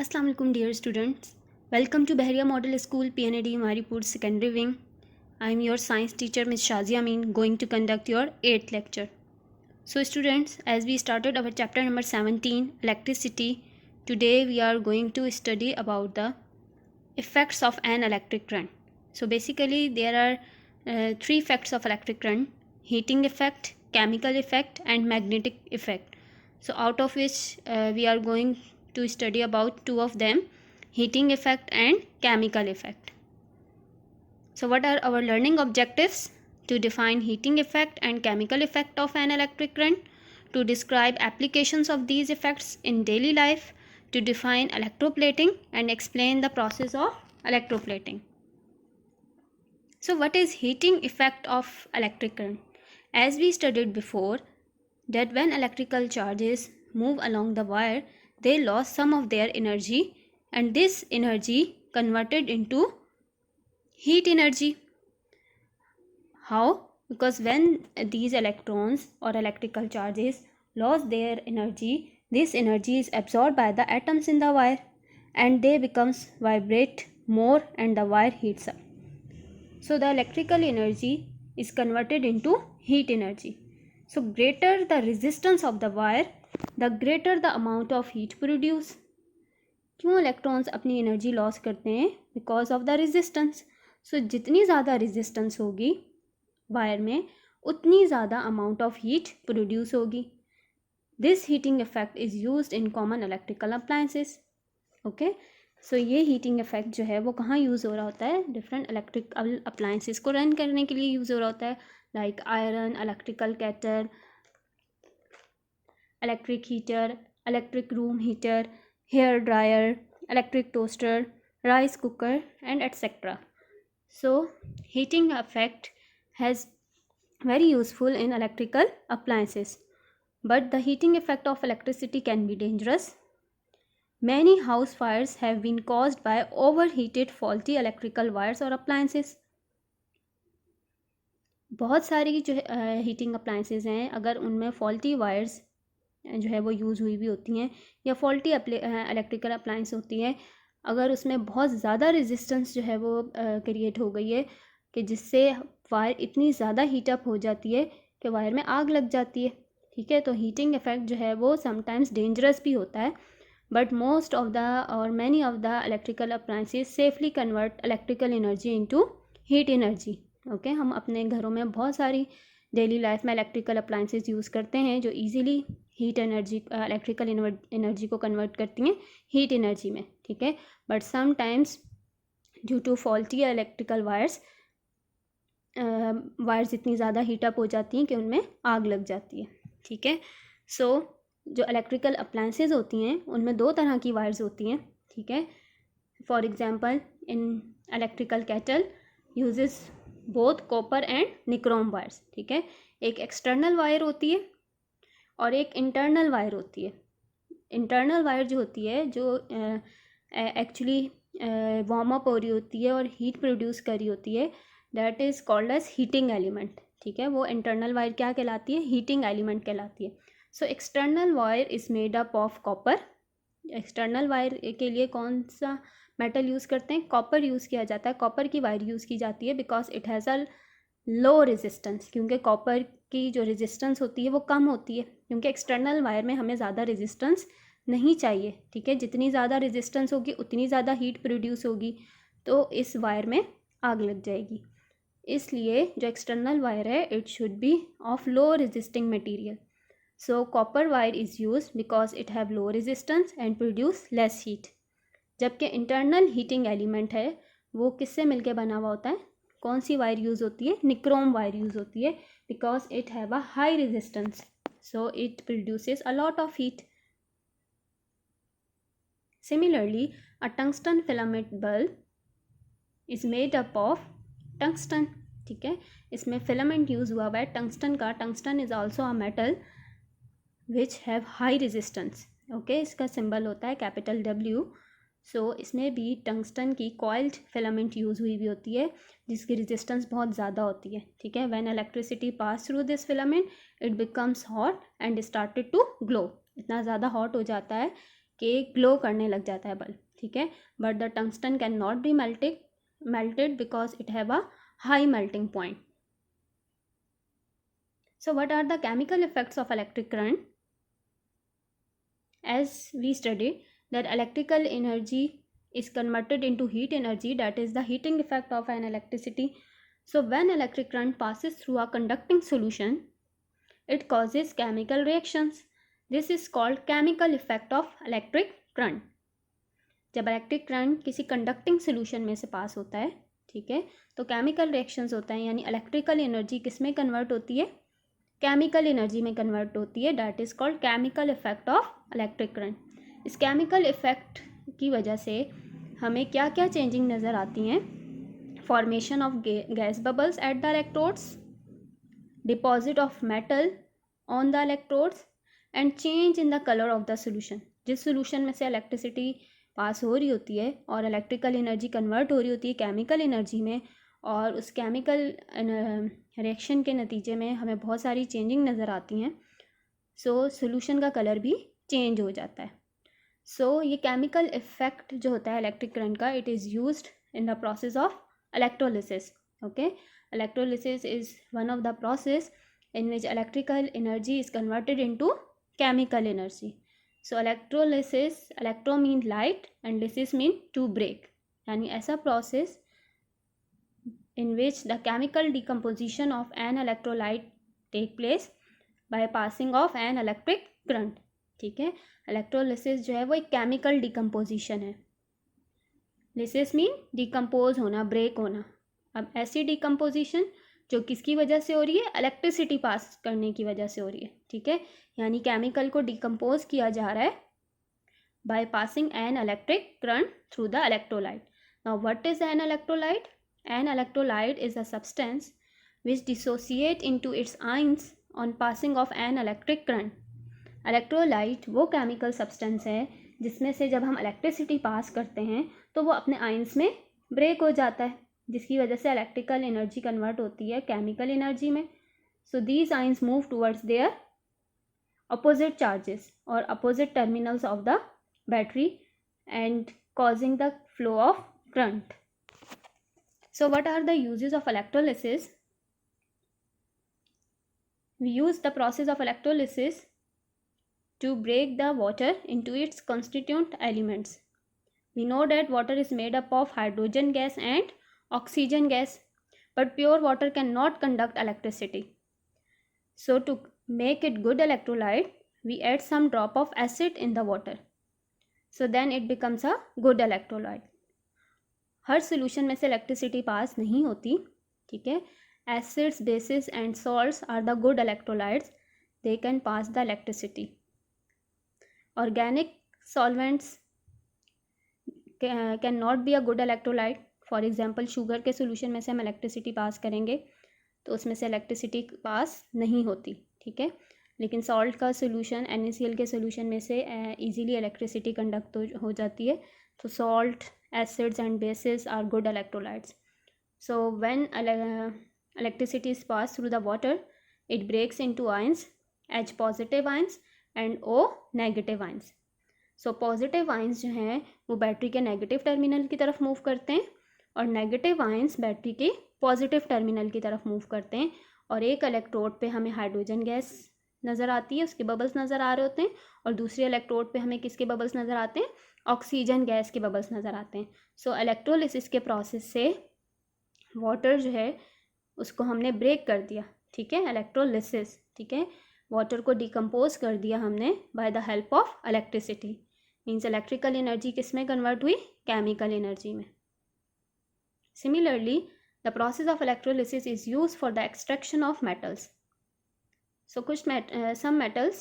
Assalamu alaikum dear students. Welcome to Bahria Model School PNAD Maripur Secondary Wing. I am your science teacher Ms. Shazia Amin going to conduct your 8th lecture. So students, as we started our chapter number 17 electricity, today we are going to study about the effects of an electric current. So basically there are three effects of electric current: heating effect, chemical effect and magnetic effect. So out of which we are going to study about two of them, heating effect and chemical effect. So what are our learning objectives? To define heating effect and chemical effect of an electric current, to describe applications of these effects in daily life, to define electroplating and explain the process of electroplating. So what is heating effect of electric current? As we studied before, that when electrical charges move along the wire, they lost some of their energy, and this energy converted into heat energy. How? Because when these electrons or electrical charges lost their energy, this energy is absorbed by the atoms in the wire and they becomes vibrate more and the wire heats up. So the electrical energy is converted into heat energy. So greater the resistance of the wire, the greater the amount of heat produced. क्यों electrons अपनी energy loss करते हैं? Because of the resistance. So जितनी ज़्यादा resistance होगी wire में, उतनी ज़्यादा अमाउंट ऑफ हीट प्रोड्यूस होगी. This heating effect is used in common electrical appliances. Okay, so ये हीटिंग इफेक्ट जो है वो कहाँ यूज़ हो रहा होता है? डिफरेंट इलेक्ट्रिकल अप्लायंसेस को रन करने के लिए यूज़ हो रहा होता है, like iron, electrical kettle, electric heater, electric room heater, hair dryer, electric toaster, rice cooker and etc. So heating effect has very useful in electrical appliances, but the heating effect of electricity can be dangerous. Many house fires have been caused by overheated faulty electrical wires or appliances. बहुत सारी जो heating appliances हैं, अगर उनमें faulty wires जो है वो use हुई भी होती हैं या फॉल्टी इलेक्ट्रिकल अप्लायंस होती है, अगर उसमें बहुत ज़्यादा रेजिस्टेंस जो है वो क्रिएट हो गई है कि जिससे वायर इतनी ज़्यादा हीटअप हो जाती है कि वायर में आग लग जाती है. ठीक है, तो हीटिंग इफेक्ट जो है वो समटाइम्स डेंजरस भी होता है, बट मोस्ट ऑफ द और many of the electrical appliances safely convert electrical energy into heat energy. Okay, हम अपने घरों में बहुत सारी डेली लाइफ में इलेक्ट्रिकल अप्लायंसेस यूज़ करते हैं जो easily heat energy, electrical energy को कन्वर्ट करती हैं हीट एनर्जी में. ठीक है, but sometimes due to faulty electrical wires इतनी ज़्यादा हीटअप हो जाती हैं कि उनमें आग लग जाती है. ठीक है, सो जो इलेक्ट्रिकल अप्लायंसेस होती हैं उनमें दो तरह की वायर्स होती हैं. ठीक है, for example in electrical kettle uses both copper and nichrome wires. ठीक है, एक एक्सटर्नल वायर होती है और एक इंटरनल वायर होती है. इंटरनल वायर जो होती है, जो एक्चुअली वार्म अप हो रही होती है और हीट प्रोड्यूस कर रही होती है, that is called as heating element. ठीक है, वो इंटरनल वायर क्या कहलाती है? हीटिंग एलिमेंट कहलाती है. So external wire is made up of copper. External wire के लिए कौन सा मेटल यूज़ करते हैं? कॉपर यूज़ किया जाता है. कॉपर की वायर यूज़ की जाती है because it has a low resistance, क्योंकि कॉपर की जो रेजिस्टेंस होती है वो कम होती है, क्योंकि एक्सटर्नल वायर में हमें ज़्यादा रेजिस्टेंस नहीं चाहिए. ठीक है, जितनी ज़्यादा रेजिस्टेंस होगी उतनी ज़्यादा हीट प्रोड्यूस होगी, तो इस वायर में आग लग जाएगी. इसलिए जो एक्सटर्नल वायर है it should be of low resisting material. So copper wire is use because it have low resistance and produce less heat. जबकि इंटरनल हीटिंग एलिमेंट है वो किससे मिलके बना हुआ होता है? कौन सी वायर यूज़ होती है? निक्रोम वायर यूज़ होती है because it have a high resistance, so it produces a lot of heat. Similarly a tungsten filament bulb is made up of tungsten. ठीक है, इसमें फिलामेंट यूज़ हुआ हुआ है टंगस्टन का. Tungsten is also a metal which have high resistance. Okay, इसका symbol होता है कैपिटल W. सो इसमें भी टंगस्टन की कॉइल्ड फिलामेंट यूज़ हुई भी होती है जिसकी रेजिस्टेंस बहुत ज़्यादा होती है. ठीक है, when electricity pass through this filament it becomes hot and started to glow. इतना ज़्यादा हॉट हो जाता है कि ग्लो करने लग जाता है बल्ब, ठीक है। But the tungsten can not be melted because it have a high melting point. So what are the chemical effects of electric current? As we studied that electrical energy is converted into heat energy, that is the heating effect of an electricity. So when electric current passes through a conducting solution, it causes chemical reactions. This is called chemical effect of electric current. जब electric current किसी conducting solution में से पास होता है, ठीक है, तो chemical reactions होता है, यानी इलेक्ट्रिकल एनर्जी किस में कन्वर्ट होती है, केमिकल एनर्जी में कन्वर्ट होती है. That is called chemical effect of electric current. इस केमिकल इफेक्ट की वजह से हमें क्या क्या चेंजिंग नज़र आती हैं? Formation of gas bubbles at the electrodes, deposit of metal on the electrodes and change in the colour of the solution. जिस सोल्यूशन में से इलेक्ट्रिसिटी पास हो रही होती है और इलेक्ट्रिकल एनर्जी कन्वर्ट हो रही होती है केमिकल एनर्जी में, और उस केमिकल रिएक्शन के नतीजे में हमें बहुत सारी चेंजिंग नज़र आती हैं. सो सोल्यूशन का कलर भी चेंज हो जाता है. सो ये केमिकल इफेक्ट जो होता है इलेक्ट्रिक करंट का, it is used in the process of electrolysis. Okay, electrolysis is one of the process in which electrical energy is converted into chemical energy. So electrolysis, electro mean light and lysis mean to break. यानी ऐसा process in which the chemical decomposition of an electrolyte take place by passing of an electric current. ठीक है, electrolysis जो है वो एक chemical decomposition है. lysis mean decompose होना, break होना. अब ऐसी decomposition जो किसकी वजह से हो रही है? इलेक्ट्रिसिटी पास करने की वजह से हो रही है. ठीक है, यानी केमिकल को डिकम्पोज किया जा रहा है by passing an electric current through the electrolyte. Now what is an electrolyte? An electrolyte is a substance which dissociate into its ions on passing of an electric current. Electrolyte वो chemical substance है जिसमें से जब हम electricity pass करते हैं तो वो अपने आयंस में ब्रेक हो जाता है, जिसकी वजह से इलेक्ट्रिकल एनर्जी कन्वर्ट होती है केमिकल एनर्जी में. So these ions move towards their opposite charges और opposite terminals of the battery and causing the flow of current. So what are the uses of electrolysis? We use the process of electrolysis to break the water into its constituent elements. We know that water is made up of hydrogen gas and oxygen gas, but pure water cannot conduct electricity. So to make it good electrolyte, we add some drop of acid in the water. So then it becomes a good electrolyte. Her solution में से electricity pass नहीं होती, ठीक है. Acids, bases and salts are the good electrolytes. They can pass the electricity. Organic solvents can not be a good electrolyte. For example sugar के solution में से हम इलेक्ट्रिसिटी पास करेंगे तो उसमें से इलेक्ट्रिसिटी पास नहीं होती, ठीक है. लेकिन सॉल्ट का सोल्यूशन, NaCl के सोल्यूशन में से इजीली इलेक्ट्रिसिटी कंडक्ट हो जाती है. तो salt, acids and bases are good electrolytes. So when electricity is pass through the water, it breaks into ions, H positive ions and O negative ions. So positive ions जो हैं वो battery के negative terminal की तरफ move करते हैं और negative ions battery के पॉजिटिव टर्मिनल की तरफ मूव करते हैं. और एक इलेक्ट्रोड पे हमें हाइड्रोजन गैस नज़र आती है, उसके बबल्स नज़र आ रहे होते हैं, और दूसरे इलेक्ट्रोड पे हमें किसके बबल्स नज़र आते हैं? ऑक्सीजन गैस के बबल्स नज़र आते हैं. सो इलेक्ट्रोलिसिस के प्रोसेस से वाटर जो है उसको हमने ब्रेक कर दिया, ठीक है, इलेक्ट्रोलिसिस, ठीक है. वाटर को डिकम्पोज कर दिया हमने by the help of electricity. Means electrical energy किस में कन्वर्ट हुई? केमिकल एनर्जी में. Similarly the process of electrolysis is use for the extraction of metals. So कुछ some metals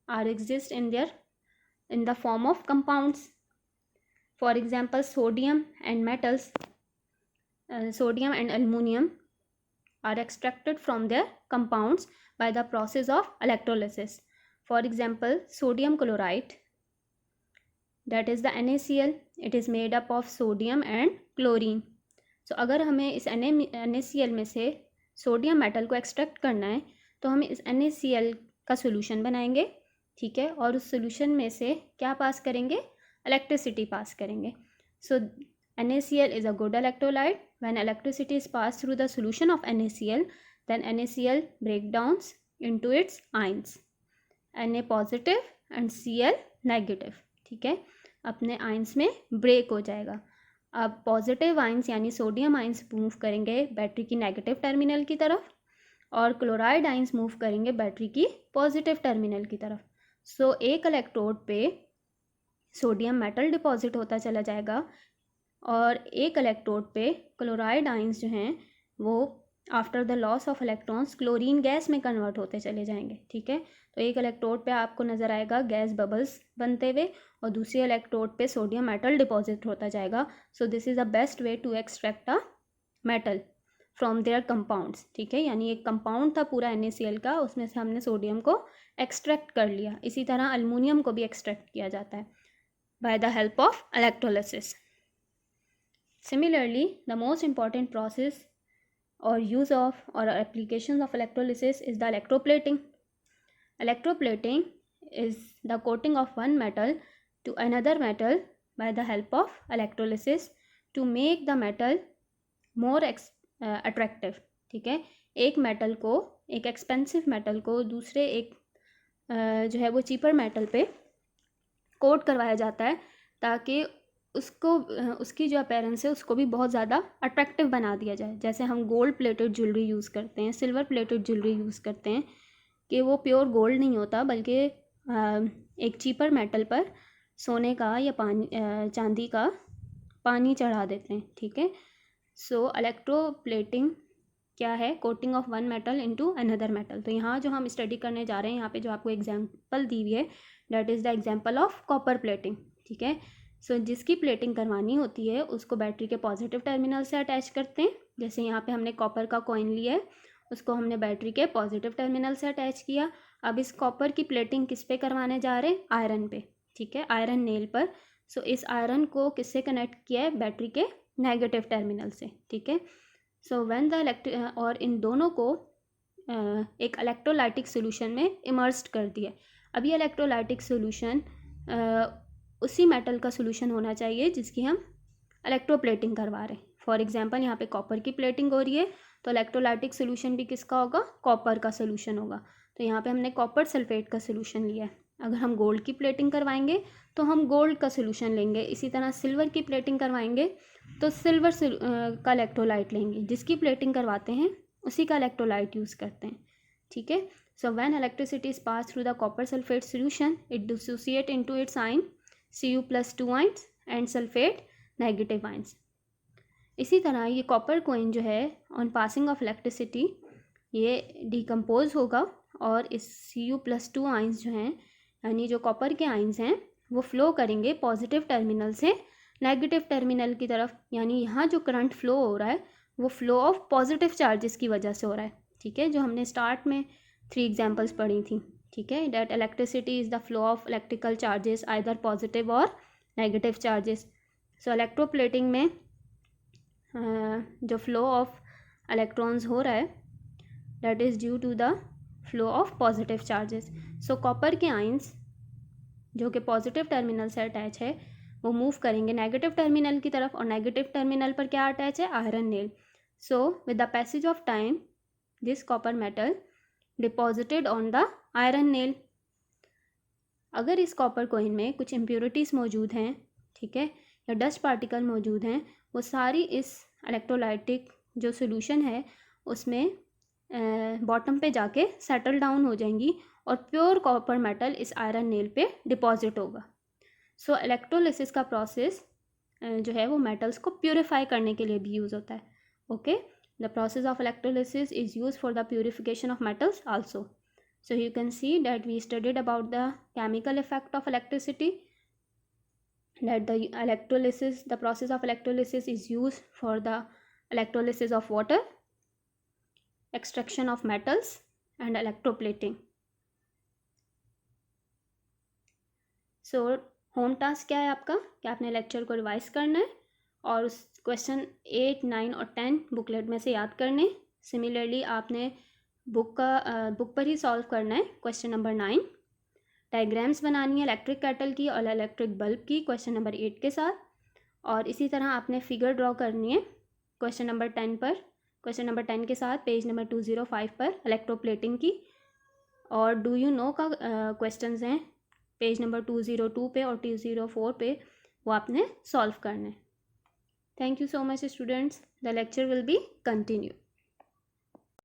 are exist in the form of compounds. For example, sodium and metals, sodium and aluminum are extracted from their compounds by the process of electrolysis. For example, sodium chloride, that is the NaCl, it is made up of sodium and chlorine. So अगर हमें इस NaCl में से sodium metal को extract करना है तो हम इस NaCl का सोल्यूशन बनाएंगे, ठीक है, और उस सोल्यूशन में से क्या पास करेंगे, इलेक्ट्रिसिटी पास करेंगे. सो NaCl is a good electrolyte. When electricity is passed through the solution of NaCl, then NaCl break downs into its ions, Na positive and Cl negative. ठीक है, अपने आइंस में ब्रेक हो जाएगा. अब पॉजिटिव आइंस यानी sodium ions move करेंगे battery की नेगेटिव टर्मिनल की तरफ, और क्लोराइड आइंस मूव करेंगे बैटरी की पॉजिटिव टर्मिनल की तरफ. सो एक इलेक्ट्रोड पे सोडियम मेटल डिपॉजिट होता चला जाएगा, और एक इलेक्ट्रोड पे क्लोराइड आइंस जो हैं वो after the loss of electrons chlorine gas में कन्वर्ट होते चले जाएंगे. ठीक है, तो एक इलेक्ट्रोड पे आपको नज़र आएगा गैस बबल्स बनते हुए, और दूसरे इलेक्ट्रोड पे सोडियम मेटल डिपॉजिट होता जाएगा. So this is the best way to extract a metal from their compounds. ठीक है, यानी एक कंपाउंड था पूरा NaCl का, उसमें से हमने सोडियम को एक्सट्रैक्ट कर लिया. इसी तरह अल्मोनियम को भी एक्सट्रैक्ट किया जाता है bye the help of electrolysis. Similarly, the most important process or use of or applications of electrolysis is the electroplating. Electroplating is the coating of one metal to another metal by the help of electrolysis to make the metal more attractive. ठीक है, एक metal को, एक expensive metal को दूसरे एक जो है वो चीपर मेटल पे कोट करवाया जाता है, ताकि उसको उसकी जो अपीयरेंस है उसको भी बहुत ज़्यादा अट्रैक्टिव बना दिया जाए. जैसे हम गोल्ड प्लेटेड ज्वेलरी यूज़ करते हैं, सिल्वर प्लेटेड ज्वेलरी यूज़ करते हैं, कि वो प्योर गोल्ड नहीं होता, बल्कि एक चीपर मेटल पर सोने का या चांदी का पानी चढ़ा देते हैं. ठीक है, सो इलेक्ट्रोप्लेटिंग क्या है, coating of one metal into another metal. तो यहाँ जो हम स्टडी करने जा रहे हैं, यहाँ पे जो आपको एग्जांपल दी हुई है, that is the example of copper plating. ठीक है, सो जिसकी प्लेटिंग करवानी होती है उसको बैटरी के पॉजिटिव टर्मिनल से अटैच करते हैं. जैसे यहाँ पे हमने कॉपर का कॉइन लिया है, उसको हमने बैटरी के पॉजिटिव टर्मिनल से अटैच किया. अब इस कॉपर की प्लेटिंग किस पे करवाने जा रहे हैं, आयरन पे. ठीक है, आयरन नेल पर. सो इस आयरन को किससे कनेक्ट किया है, बैटरी के नेगेटिव टर्मिनल से. ठीक है, सो व्हेन द और इन दोनों को एक इलेक्ट्रोलाइटिक सोल्यूशन में इमर्स्ड कर दिया. अब ये इलेक्ट्रोलाइटिक सोल्यूशन उसी मेटल का सोल्यूशन होना चाहिए जिसकी हम इलेक्ट्रोप्लेटिंग करवा रहे हैं. फॉर एग्जांपल यहाँ पे कॉपर की प्लेटिंग हो रही है, तो इलेक्ट्रोलाइटिक सोल्यूशन भी किसका होगा, कॉपर का सोल्यूशन होगा. तो यहाँ पे हमने कॉपर सल्फेट का सोल्यूशन लिया है. अगर हम गोल्ड की प्लेटिंग करवाएंगे तो हम गोल्ड का सोल्यूशन लेंगे. इसी तरह सिल्वर की प्लेटिंग करवाएंगे तो सिल्वर का इलेक्ट्रोलाइट लेंगे. जिसकी प्लेटिंग करवाते हैं उसी का इलेक्ट्रोलाइट यूज़ करते हैं. ठीक है, सो when electricity is pass through the copper sulphate solution, it dissociate into its ion Cu+2 ions and sulphate negative ions. इसी तरह ये कॉपर कोइन जो है ऑन पासिंग ऑफ इलेक्ट्रिसिटी ये डिकम्पोज होगा, और इस Cu+2 आइंस जो हैं, यानी जो कॉपर के आइंस हैं, वो फ्लो करेंगे पॉजिटिव टर्मिनल से नेगेटिव टर्मिनल की तरफ. यानी यहाँ जो करंट फ्लो हो रहा है वो फ्लो ऑफ पॉजिटिव चार्जेस की वजह से हो रहा है. ठीक है, जो हमने स्टार्ट में 3 एग्जाम्पल्स पढ़ी थी. ठीक है, that electricity is the flow of electrical charges either positive और नेगेटिव चार्जेस. सो इलेक्ट्रोप्लेटिंग में जो फ्लो ऑफ इलेक्ट्रॉन्स हो रहा है that is due to the flow of positive charges. So copper के आइंस जो कि पॉजिटिव टर्मिनल से अटैच है वो मूव करेंगे नेगेटिव टर्मिनल की तरफ, और नेगेटिव टर्मिनल पर क्या अटैच है, iron nail. So with the passage of time this copper metal deposited on the iron nail. अगर इस कॉपर कोइन में कुछ इम्प्योरिटीज़ मौजूद हैं, ठीक है, या डस्ट पार्टिकल मौजूद हैं, वो सारी इस इलेक्ट्रोलाइटिक जो सोल्यूशन है उसमें बॉटम पे जाके सेटल डाउन हो जाएंगी, और प्योर कॉपर मेटल इस आयरन नेल पे डिपॉजिट होगा. सो इलेक्ट्रोलिसिस का प्रोसेस जो है वो मेटल्स को प्योरीफाई करने के लिए भी यूज़ होता है. Okay, the process of electrolysis is use for the purification of metals also. So you can see that we studied about the chemical effect of electricity, that the process of electrolysis is used for the electrolysis of water, extraction of metals and electroplating. So home task क्या है आपका, कि आपने lecture को revise करना है और उस क्वेश्चन 8, 9 और 10 बुकलेट में से याद करने. सिमिलरली आपने बुक पर ही सॉल्व करना है क्वेश्चन नंबर 9. डायग्राम्स बनानी है इलेक्ट्रिक केटल की और इलेक्ट्रिक बल्ब की क्वेश्चन नंबर 8 के साथ, और इसी तरह आपने फिगर ड्रॉ करनी है क्वेश्चन नंबर 10 पर, क्वेश्चन नंबर 10 के साथ पेज नंबर 205 पर इलेक्ट्रोप्लेटिंग की, और डू यू नो का क्वेश्चंस हैं पेज नंबर 202 पे और 204 पे, वो आपने सॉल्व करने। Thank you so much students, the lecture will be continue.